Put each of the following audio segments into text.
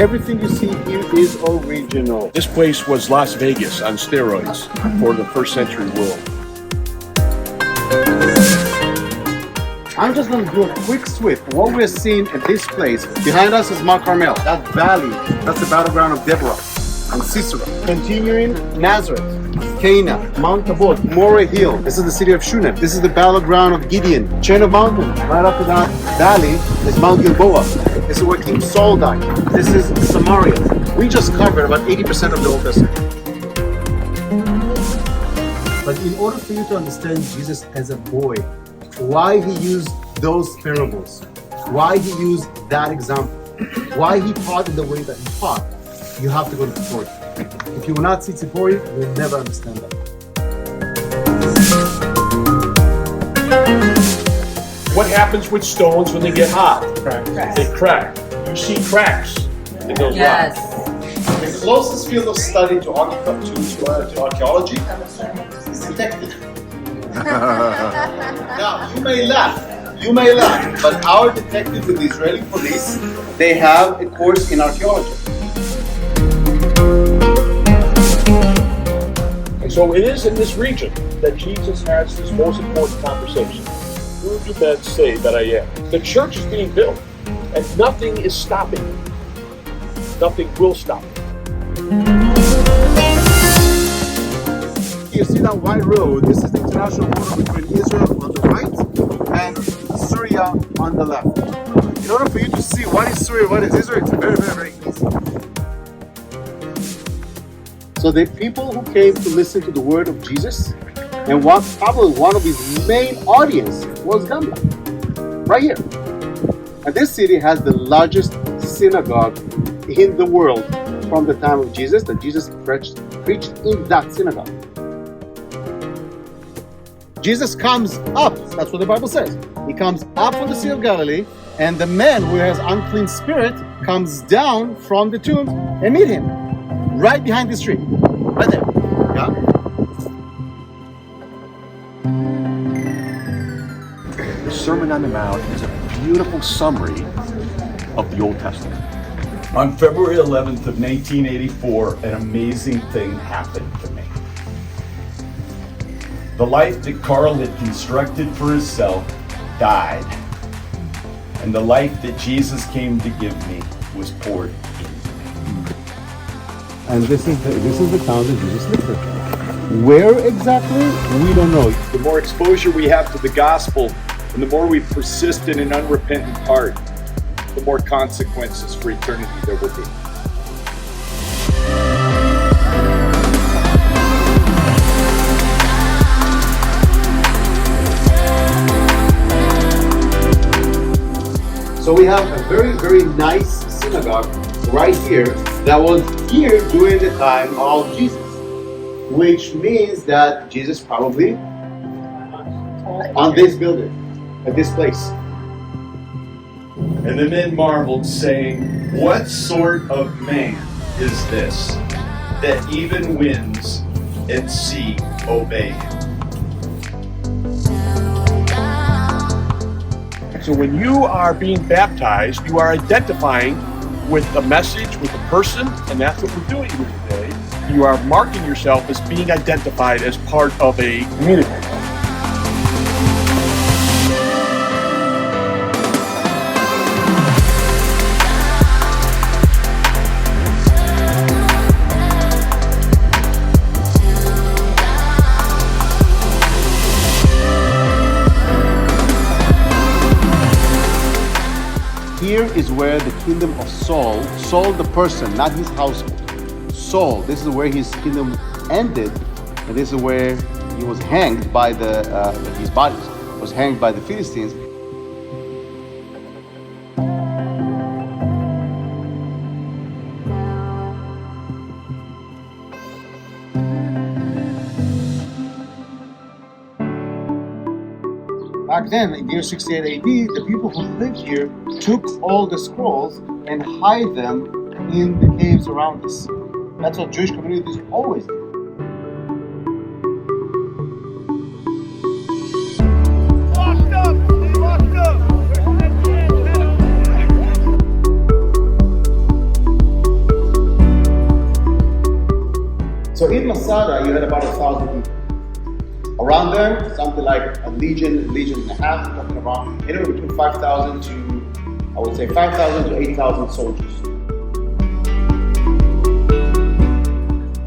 Everything you see here is original. This place was Las Vegas on steroids for the first century world. I'm just going to do a quick sweep. What we're seeing at this place, behind us is Mount Carmel. That valley, that's the battleground of Deborah and Sisera. Continuing, Nazareth, Cana, Mount Tabor, Moreh Hill. This is the city of Shunem. This is the battleground of Gideon. Chain of mountains. Right after that valley is Mount Gilboa. This is where King Saul died. This is Samaria. We just covered about 80% of the Old Testament. But in order for you to understand Jesus as a boy, why he used those parables, why he used that example, why he taught in the way that he taught, you have to go to Tzipori. If you will not see Tzipori, you will never understand that. What happens with stones when they get hot? Cracks. They crack. You see cracks in those Yes. rocks. The closest field of study to archaeology is detective. Now, you may laugh, but our detectives in the Israeli police, they have a course in archaeology. And so it is in this region that Jesus has this most important conversation. Who do men say that I am? The church is being built, and nothing is stopping it. Nothing will stop it. You see that white road, this is the international border between Israel on the right and Syria on the left. In order for you to see what is Syria, what is Israel, it's very, very, very easy. So the people who came to listen to the word of Jesus, and probably one of his main audience was Duncan, right here. And this city has the largest synagogue in the world from the time of Jesus, that Jesus preached in that synagogue. Jesus comes up, that's what the Bible says. He comes up from the Sea of Galilee, and the man who has unclean spirit comes down from the tomb and meet him. Right behind this tree. Right there. Yeah? The Sermon on the Mount is a beautiful summary of the Old Testament. On February 11th of 1984, an amazing thing happened to me. The life that Carl had constructed for himself died, and the life that Jesus came to give me was poured into me. And this is the town that Jesus lived in. Where exactly? We don't know. The more exposure we have to the gospel, and the more we persist in an unrepentant heart, the more consequences for eternity there will be. So we have a very, very nice synagogue right here that was here during the time of Jesus, which means that Jesus probably on this building, at this place. And the men marveled, saying, "What sort of man is this, that even winds and sea obey him?" So when you are being baptized, you are identifying with a message, with a person, and that's what we're doing here today. You are marking yourself as being identified as part of a community. Here is where the kingdom of Saul the person, not his household. Saul, this is where his kingdom ended, and this is where he was hanged by his body was hanged by the Philistines. Back then, in the year 68 AD, the people who lived here took all the scrolls and hide them in the caves around us. That's what Jewish communities always do. them, something like a legion, legion and a half, talking about anywhere between 5,000 to, I would say 5,000 to 8,000 soldiers.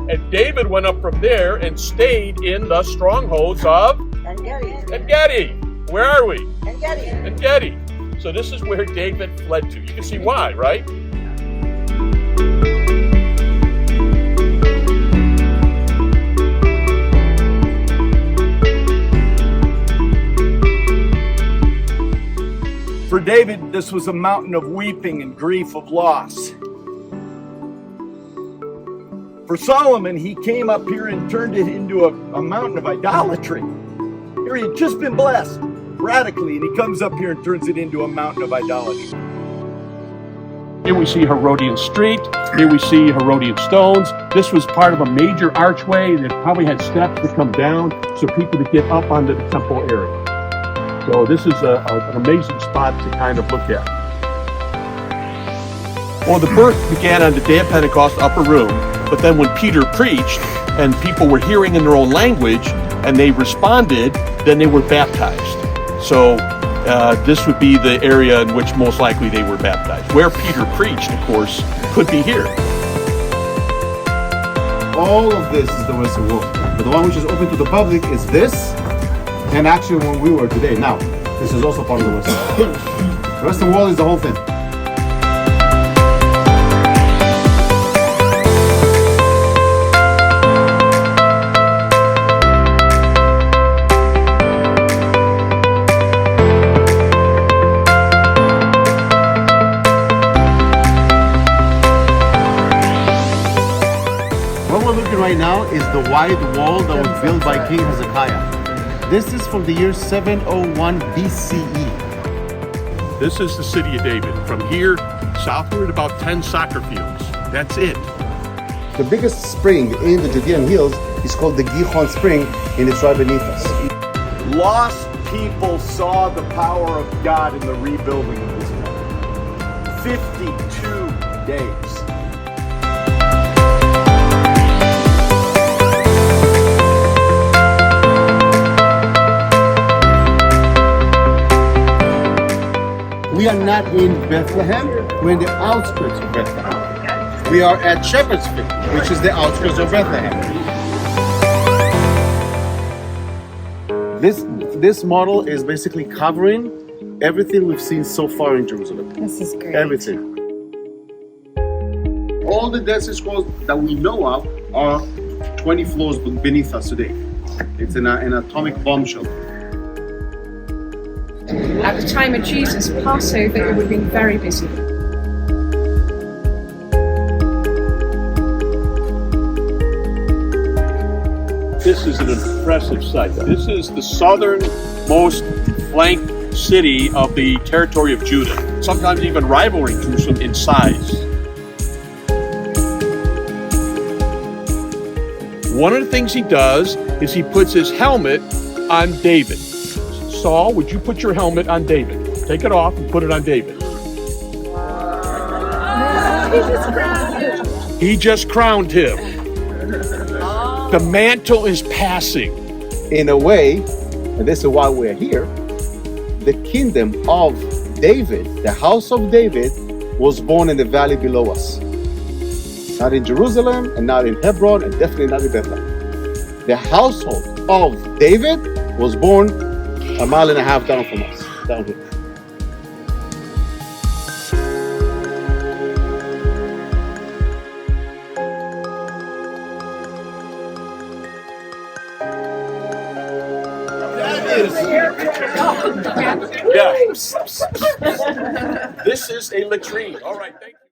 And David went up from there and stayed in the strongholds of En-Gedi. Where are we? En-Gedi. So this is where David fled to. You can see why, right? For David, this was a mountain of weeping and grief of loss. For Solomon, he came up here and turned it into a mountain of idolatry. Here he had just been blessed radically, and he comes up here and turns it into a mountain of idolatry. Here we see Herodian Street. Here we see Herodian stones. This was part of a major archway that probably had steps to come down so people could get up onto the temple area. So this is an amazing spot to kind of look at. Well, the birth began on the day of Pentecost, upper room, but then when Peter preached and people were hearing in their own language and they responded, then they were baptized. So this would be the area in which most likely they were baptized. Where Peter preached, of course, could be here. All of this is the Western Wall, but the one which is open to the public is this, and actually when we were today. Now, this is also part of the Western Wall. The Western Wall is the whole thing. Right now is the wide wall that was built by King Hezekiah. This is from the year 701 BCE. This is the city of David. From here southward about 10 soccer fields. That's it. The biggest spring in the Judean hills is called the Gihon Spring, and it's right beneath us. Lost people saw the power of God in the rebuilding of this country. 52 days. We are not in Bethlehem, we're in the outskirts of Bethlehem. We are at Shepherd's Field, which is the outskirts of Bethlehem. This model is basically covering everything we've seen so far in Jerusalem. This is great. Everything. All the Dead Sea Scrolls that we know of are 20 floors beneath us today. It's an atomic bombshell. At the time of Jesus' Passover, it would have been very busy. This is an impressive sight. This is the southernmost flanked city of the territory of Judah, sometimes even rivaling Jerusalem in size. One of the things he does is he puts his helmet on David. Saul, would you put your helmet on David? Take it off and put it on David. He just crowned him. The mantle is passing. In a way, and this is why we're here, the kingdom of David, the house of David, was born in the valley below us. Not in Jerusalem, and not in Hebron, and definitely not in Bethlehem. The household of David was born a mile and a half down from us, down here. Yeah. This is a latrine. All right, thank you.